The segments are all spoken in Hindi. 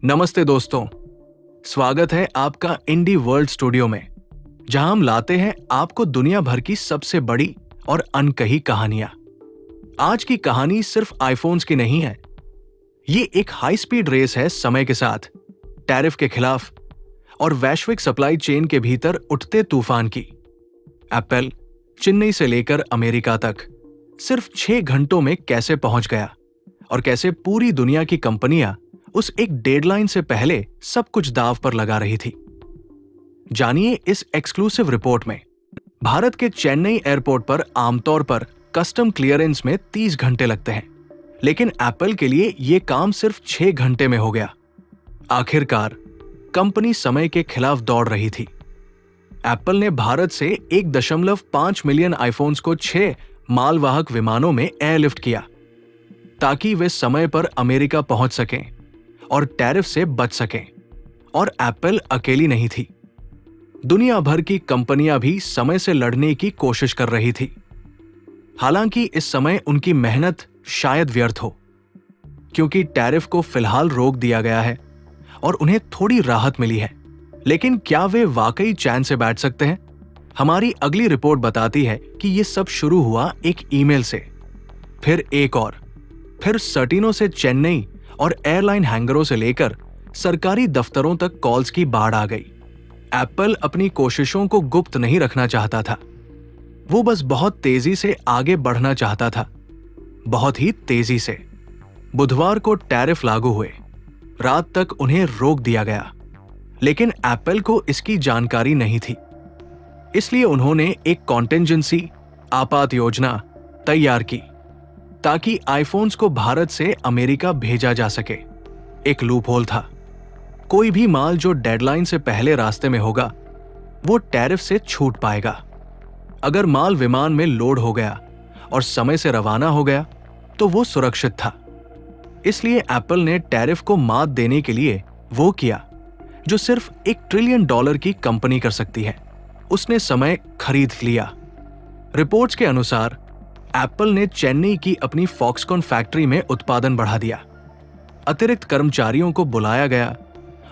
नमस्ते दोस्तों, स्वागत है आपका इंडी वर्ल्ड स्टूडियो में, जहां हम लाते हैं आपको दुनिया भर की सबसे बड़ी और अनकही कहानियां। आज की कहानी सिर्फ आईफोन्स की नहीं है, ये एक हाई स्पीड रेस है समय के साथ, टैरिफ के खिलाफ और वैश्विक सप्लाई चेन के भीतर उठते तूफान की। एप्पल चेन्नई से लेकर अमेरिका तक सिर्फ 6 घंटों में कैसे पहुंच गया और कैसे पूरी दुनिया की कंपनियां उस एक डेडलाइन से पहले सब कुछ दांव पर लगा रही थी। जानिए इस एक्सक्लूसिव रिपोर्ट में। भारत के चेन्नई एयरपोर्ट पर आमतौर पर कस्टम क्लियरेंस में 30 घंटे लगते हैं, लेकिन एप्पल के लिए यह काम सिर्फ 6 घंटे में हो गया। आखिरकार कंपनी समय के खिलाफ दौड़ रही थी। एप्पल ने भारत से 1.5 मिलियन आईफोन्स को 6 मालवाहक विमानों में एयरलिफ्ट किया, ताकि वे समय पर अमेरिका पहुंच सकें और टैरिफ से बच सकें। और एप्पल अकेली नहीं थी, दुनिया भर की कंपनियां भी समय से लड़ने की कोशिश कर रही थी। हालांकि इस समय उनकी मेहनत शायद व्यर्थ हो, क्योंकि टैरिफ को फिलहाल रोक दिया गया है और उन्हें थोड़ी राहत मिली है। लेकिन क्या वे वाकई चैन से बैठ सकते हैं? हमारी अगली रिपोर्ट बताती है कि यह सब शुरू हुआ एक ईमेल से, फिर एक और, फिर सर्टिनो से चेन्नई और एयरलाइन हैंगरों से लेकर सरकारी दफ्तरों तक कॉल्स की बाढ़ आ गई। एप्पल अपनी कोशिशों को गुप्त नहीं रखना चाहता था, वो बस बहुत तेजी से आगे बढ़ना चाहता था, बहुत ही तेजी से। बुधवार को टैरिफ लागू हुए, रात तक उन्हें रोक दिया गया, लेकिन एप्पल को इसकी जानकारी नहीं थी। इसलिए उन्होंने एक कॉन्टिंजेंसी आपात योजना तैयार की, ताकि आईफोन्स को भारत से अमेरिका भेजा जा सके। एक लूपहोल था, कोई भी माल जो डेडलाइन से पहले रास्ते में होगा वो टैरिफ से छूट पाएगा। अगर माल विमान में लोड हो गया और समय से रवाना हो गया तो वो सुरक्षित था। इसलिए एप्पल ने टैरिफ को मात देने के लिए वो किया जो सिर्फ $1 ट्रिलियन की कंपनी कर सकती है। उसने समय खरीद लिया। रिपोर्ट्स के अनुसार एप्पल ने चेन्नई की अपनी फॉक्सकॉन फैक्ट्री में उत्पादन बढ़ा दिया, अतिरिक्त कर्मचारियों को बुलाया गया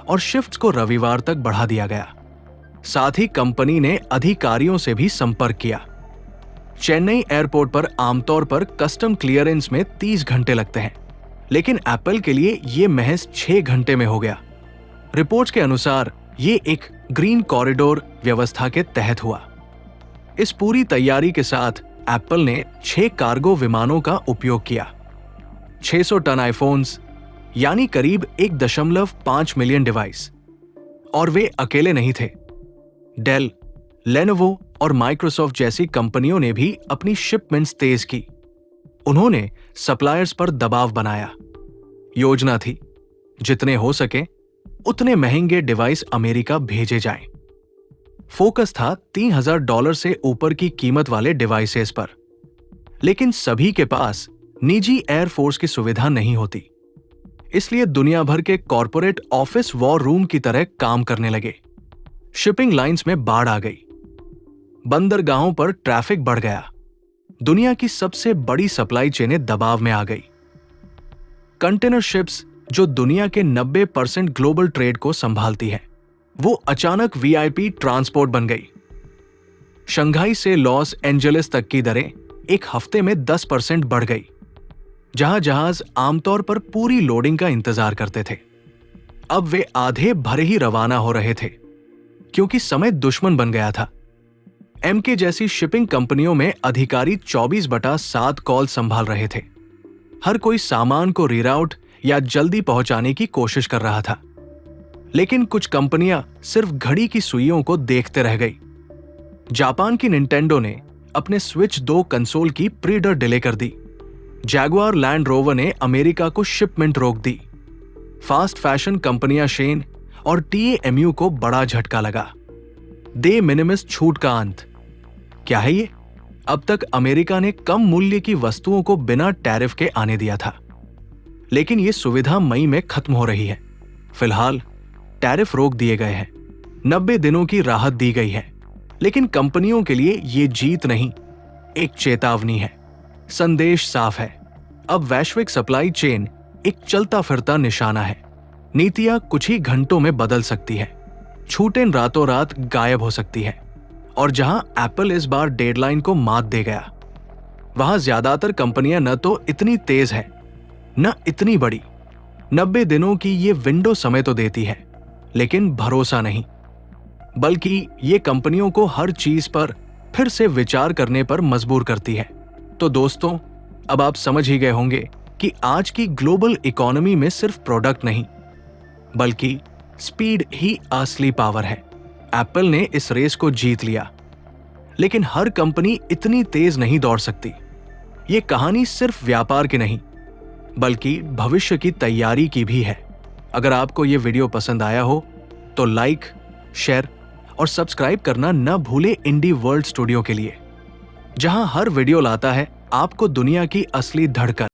और शिफ्ट्स को रविवार तक बढ़ा दिया गया। साथ ही कंपनी ने अधिकारियों से भी संपर्क किया। चेन्नई एयरपोर्ट पर आमतौर पर कस्टम क्लियरेंस में 30 घंटे लगते हैं, लेकिन एप्पल के लिए यह महज 6 घंटे में हो गया। रिपोर्ट्स के अनुसार ये एक ग्रीन कॉरिडोर व्यवस्था के तहत हुआ। इस पूरी तैयारी के साथ एप्पल ने 6 कार्गो विमानों का उपयोग किया। 600 टन आईफोन्स, यानी करीब 1.5 मिलियन डिवाइस। और वे अकेले नहीं थे। डेल, लेनोवो और माइक्रोसॉफ्ट जैसी कंपनियों ने भी अपनी शिपमेंट्स तेज की। उन्होंने सप्लायर्स पर दबाव बनाया। योजना थी, जितने हो सके उतने महंगे डिवाइस अमेरिका भेजे जाएं। फोकस था $3,000 से ऊपर की कीमत वाले डिवाइसेस पर। लेकिन सभी के पास निजी एयरफोर्स की सुविधा नहीं होती, इसलिए दुनिया भर के कॉरपोरेट ऑफिस वॉर रूम की तरह काम करने लगे। शिपिंग लाइंस में बाढ़ आ गई, बंदरगाहों पर ट्रैफिक बढ़ गया, दुनिया की सबसे बड़ी सप्लाई चेनें दबाव में आ गई। कंटेनर शिप्स, जो दुनिया के 90% ग्लोबल ट्रेड को संभालती है, वो अचानक वीआईपी ट्रांसपोर्ट बन गई। शंघाई से लॉस एंजलिस तक की दरें एक हफ्ते में 10% बढ़ गई, जहां जहाज आमतौर पर पूरी लोडिंग का इंतजार करते थे, अब वे आधे भरे ही रवाना हो रहे थे, क्योंकि समय दुश्मन बन गया था। एमके जैसी शिपिंग कंपनियों में अधिकारी 24/7 कॉल संभाल रहे थे। हर कोई सामान को रीराउट या जल्दी पहुंचाने की कोशिश कर रहा था, लेकिन कुछ कंपनियां सिर्फ घड़ी की सुइयों को देखते रह गई। जापान की निंटेंडो ने अपने स्विच 2 कंसोल की प्री-ऑर्डर डिले कर दी। जैगुआर लैंड रोवर ने अमेरिका को शिपमेंट रोक दी। फास्ट फैशन कंपनियां शेन और टीएएमयू को बड़ा झटका लगा। दे मिनिमिस छूट का अंत। क्या है ये? अब तक अमेरिका ने कम मूल्य की वस्तुओं को बिना टैरिफ के आने दिया था, लेकिन ये सुविधा मई में खत्म हो रही है। फिलहाल टैरिफ रोक दिए गए हैं, 90 दिनों की राहत दी गई है, लेकिन कंपनियों के लिए ये जीत नहीं, एक चेतावनी है। संदेश साफ है, अब वैश्विक सप्लाई चेन एक चलता फिरता निशाना है, नीतियां कुछ ही घंटों में बदल सकती हैं, छूटें रातों रात गायब हो सकती हैं। और जहां एप्पल इस बार डेडलाइन को मात दे गया, वहां ज्यादातर कंपनियां न तो इतनी तेज है न इतनी बड़ी। 90 दिनों की ये विंडो समय तो देती है, लेकिन भरोसा नहीं, बल्कि ये कंपनियों को हर चीज पर फिर से विचार करने पर मजबूर करती है। तो दोस्तों, अब आप समझ ही गए होंगे कि आज की ग्लोबल इकोनॉमी में सिर्फ प्रोडक्ट नहीं, बल्कि स्पीड ही असली पावर है। एप्पल ने इस रेस को जीत लिया, लेकिन हर कंपनी इतनी तेज नहीं दौड़ सकती। ये कहानी सिर्फ व्यापार की नहीं, बल्कि भविष्य की तैयारी की भी है। अगर आपको ये वीडियो पसंद आया हो तो लाइक, शेयर और सब्सक्राइब करना न भूले इंडी वर्ल्ड स्टूडियो के लिए, जहां हर वीडियो लाता है आपको दुनिया की असली धड़कन।